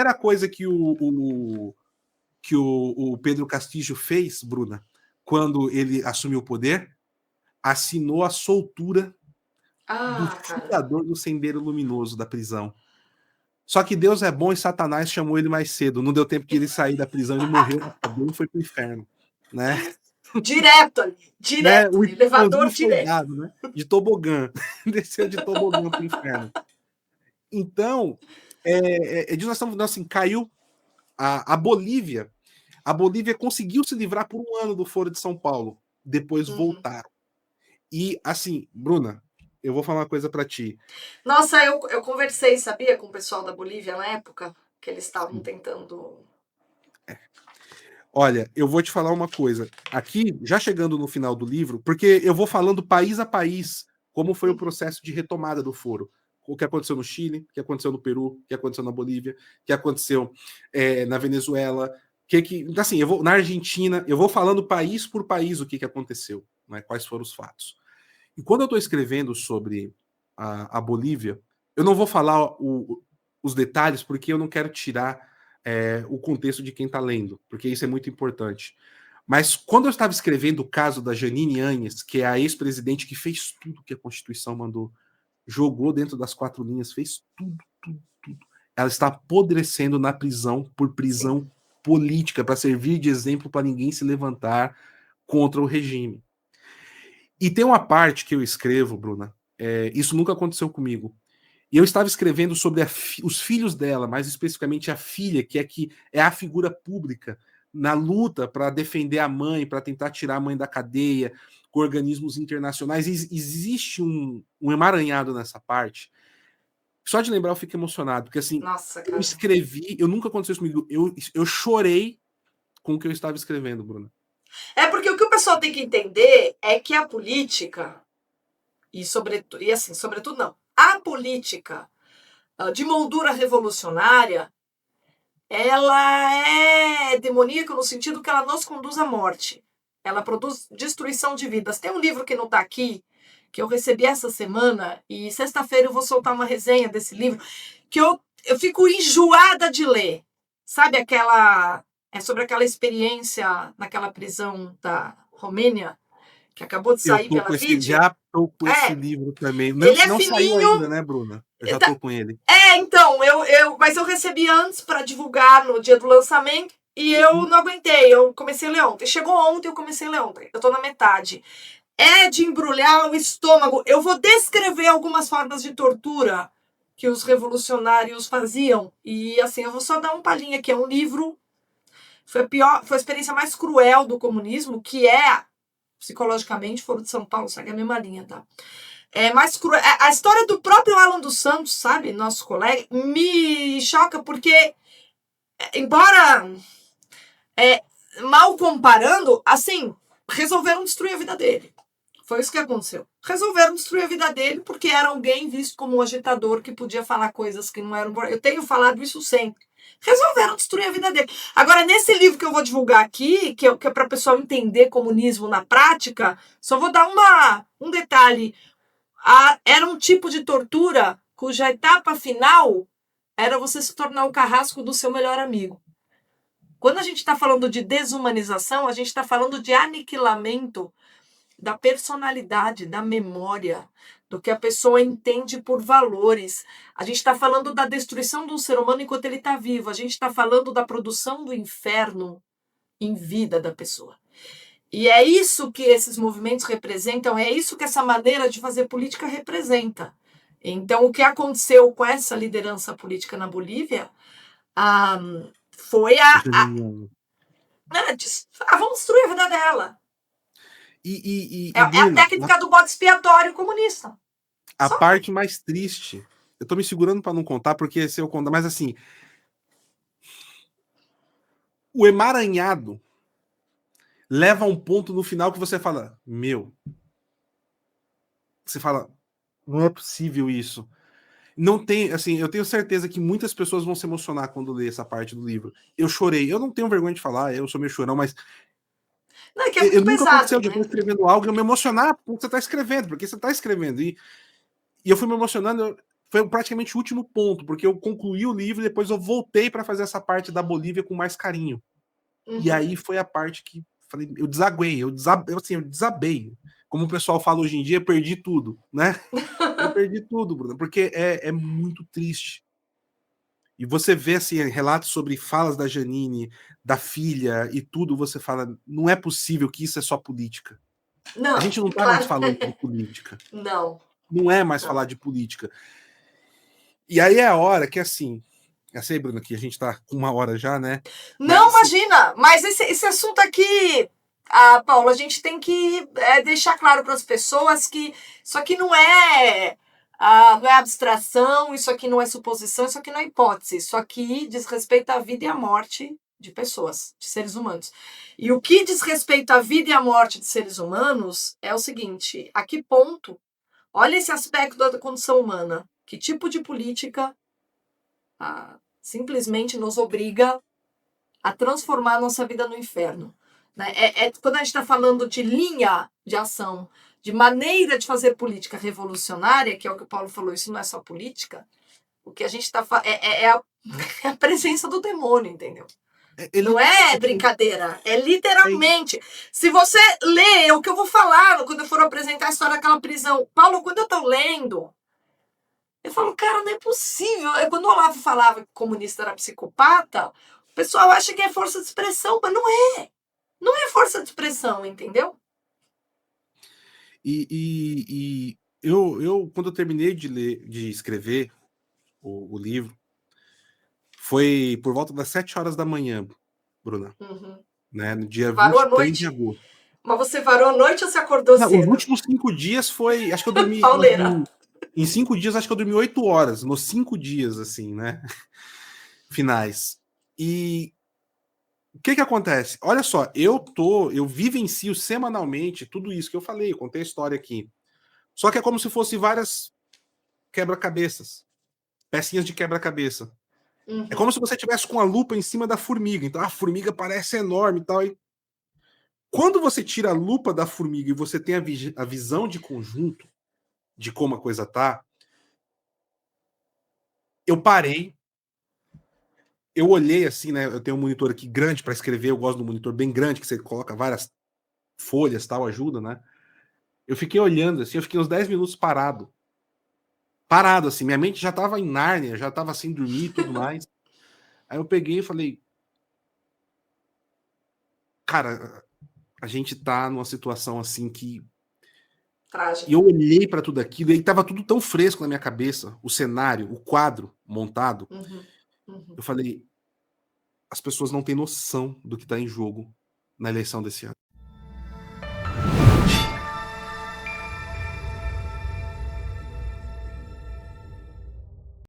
primeira coisa que o Pedro Castillo fez, Bruna, quando ele assumiu o poder, assinou a soltura do fundador do Sendeiro Luminoso da prisão. Só que Deus é bom e Satanás chamou ele mais cedo. Não deu tempo de ele sair da prisão, ele morreu na cadeia e foi pro inferno, né? Direto ali, direto, né? elevador direto. Dado, né? De tobogã. Desceu de tobogã pro inferno. Então, nós estamos assim, caiu a Bolívia. A Bolívia conseguiu se livrar por um ano do Foro de São Paulo. Depois voltaram. E, assim, Bruna, eu vou falar uma coisa para ti. Nossa, eu conversei, sabia, com o pessoal da Bolívia na época, que eles estavam tentando... Olha, eu vou te falar uma coisa. Aqui, já chegando no final do livro, porque eu vou falando país a país como foi o processo de retomada do foro. O que aconteceu no Chile, o que aconteceu no Peru, o que aconteceu na Bolívia, o que aconteceu na Venezuela, assim, eu vou na Argentina, eu vou falando país por país o que aconteceu, né, quais foram os fatos. E quando eu estou escrevendo sobre a Bolívia, eu não vou falar os detalhes porque eu não quero tirar o contexto de quem está lendo, porque isso é muito importante. Mas quando eu estava escrevendo o caso da Jeanine Áñez, que é a ex-presidente que fez tudo que a Constituição mandou, jogou dentro das 4 linhas, fez tudo. Ela está apodrecendo na prisão por prisão política, para servir de exemplo para ninguém se levantar contra o regime. E tem uma parte que eu escrevo, Bruna, isso nunca aconteceu comigo. E eu estava escrevendo sobre os filhos dela, mais especificamente a filha, que é a figura pública na luta para defender a mãe, para tentar tirar a mãe da cadeia, com organismos internacionais. Existe um emaranhado nessa parte. Só de lembrar eu fico emocionado, porque assim, eu escrevi, eu nunca aconteceu isso comigo, eu chorei com o que eu estava escrevendo, Bruna. Porque o que o pessoal tem que entender é que a política, sobretudo não, a política de moldura revolucionária, ela é demoníaca no sentido que ela nos conduz à morte. Ela produz destruição de vidas. Tem um livro que não está aqui, que eu recebi essa semana, e sexta-feira eu vou soltar uma resenha desse livro, que eu fico enjoada de ler. Sabe aquela... É sobre aquela experiência naquela prisão da Romênia, que acabou de sair pela vídeo. Já estou com esse livro também. Ele é não fininho, saiu ainda, né, Bruna? Eu já estou com ele. Então, mas eu recebi antes para divulgar no dia do lançamento e eu não aguentei. Eu comecei a ler ontem. Chegou ontem, eu comecei a ler ontem. Eu estou na metade. É de embrulhar o estômago. Eu vou descrever algumas formas de tortura que os revolucionários faziam. E assim, eu vou só dar um palhinho aqui. É um livro... Foi a experiência mais cruel do comunismo, que é, psicologicamente, Foro de São Paulo, segue a mesma linha, tá? Mais cruel. A história do próprio Alan dos Santos, sabe? Nosso colega, me choca porque, embora mal comparando, assim, resolveram destruir a vida dele. Foi isso que aconteceu. Resolveram destruir a vida dele porque era alguém visto como um agitador que podia falar coisas que não eram... Eu tenho falado isso sempre. Resolveram destruir a vida dele. Agora, nesse livro que eu vou divulgar aqui, que é para o pessoal entender comunismo na prática, só vou dar um detalhe. Era um tipo de tortura cuja etapa final era você se tornar o carrasco do seu melhor amigo. Quando a gente está falando de desumanização, a gente está falando de aniquilamento da personalidade, da memória, do que a pessoa entende por valores. A gente está falando da destruição do ser humano enquanto ele está vivo. A gente está falando da produção do inferno em vida da pessoa. E é isso que esses movimentos representam, é isso que essa maneira de fazer política representa. Então, o que aconteceu com essa liderança política na Bolívia foi vamos destruir a vida dela. Bruna, a técnica do bode expiatório comunista. A parte mais triste, eu tô me segurando para não contar, porque se eu contar, mas assim, o emaranhado leva a um ponto no final que você fala, você fala, não é possível isso. Não tem, assim, eu tenho certeza que muitas pessoas vão se emocionar quando ler essa parte do livro. Eu chorei, eu não tenho vergonha de falar, eu sou meio chorão, mas não, é que é muito nunca pesado, aconteceu de eu estar escrevendo algo e eu me emocionar porque você está escrevendo, E eu fui me emocionando, foi praticamente o último ponto, porque eu concluí o livro e depois eu voltei para fazer essa parte da Bolívia com mais carinho. E aí foi a parte que falei, eu desaguei, eu desabei. Como o pessoal fala hoje em dia, perdi tudo, né? Eu perdi tudo, Bruno, porque é muito triste. E você vê assim, relatos sobre falas da Janine, da filha e tudo, você fala, não é possível que isso é só política. Não, A gente não tá mais claro. falando de política. Não. Não é mais falar de política. E aí é a hora que, assim, eu sei, Bruno, que a gente tá com 1 hora já, né? Não, Mas, assim, imagina, mas esse assunto aqui, Paulo, a gente tem que deixar claro para as pessoas que isso aqui não é abstração, isso aqui não é suposição, isso aqui não é hipótese, isso aqui diz respeito à vida e à morte de pessoas, de seres humanos. E o que diz respeito à vida e à morte de seres humanos é o seguinte: a que ponto, olha esse aspecto da condição humana, que tipo de política simplesmente nos obriga a transformar a nossa vida no inferno. Né? Quando a gente está falando de linha de ação, de maneira de fazer política revolucionária, que é o que o Paulo falou, isso não é só política, o que a gente está é a presença do demônio, entendeu? Não é brincadeira, é literalmente. Se você lê o que eu vou falar quando eu for apresentar a história daquela prisão, Paulo, quando eu estou lendo, eu falo, cara, não é possível. Quando o Olavo falava que o comunista era psicopata, o pessoal acha que é força de expressão, mas não é. Não é força de expressão, entendeu? E eu, quando eu terminei de escrever o livro, foi por volta das 7 horas da manhã, Bruna, né? No dia Varou a 23 de noite. agosto. Mas você varou a noite ou você acordou Não, os cedo? últimos 5 dias foi. Acho que eu dormi. Pauleira. Em 5 dias, acho que eu dormi 8 horas. Nos 5 dias, assim, né? Finais. E o que acontece? Olha só, eu vivencio semanalmente tudo isso que eu falei, eu contei a história aqui. Só que é como se fosse várias quebra-cabeças, pecinhas de quebra-cabeça. É como se você tivesse com a lupa em cima da formiga. Então a formiga parece enorme e tal. E quando você tira a lupa da formiga e você tem a visão de conjunto de como a coisa tá, eu parei, eu olhei assim, né? Eu tenho um monitor aqui grande para escrever, eu gosto do monitor bem grande, que você coloca várias folhas tal, ajuda, né? Eu fiquei olhando assim, eu fiquei uns 10 minutos parado. Parado, assim, minha mente já tava em Nárnia, já tava sem dormir e tudo mais. Aí eu peguei e falei, cara, a gente tá numa situação assim que. E Trágica. eu olhei para tudo aquilo e tava tudo tão fresco na minha cabeça, o cenário, o quadro montado. Eu falei, as pessoas não têm noção do que tá em jogo na eleição desse ano.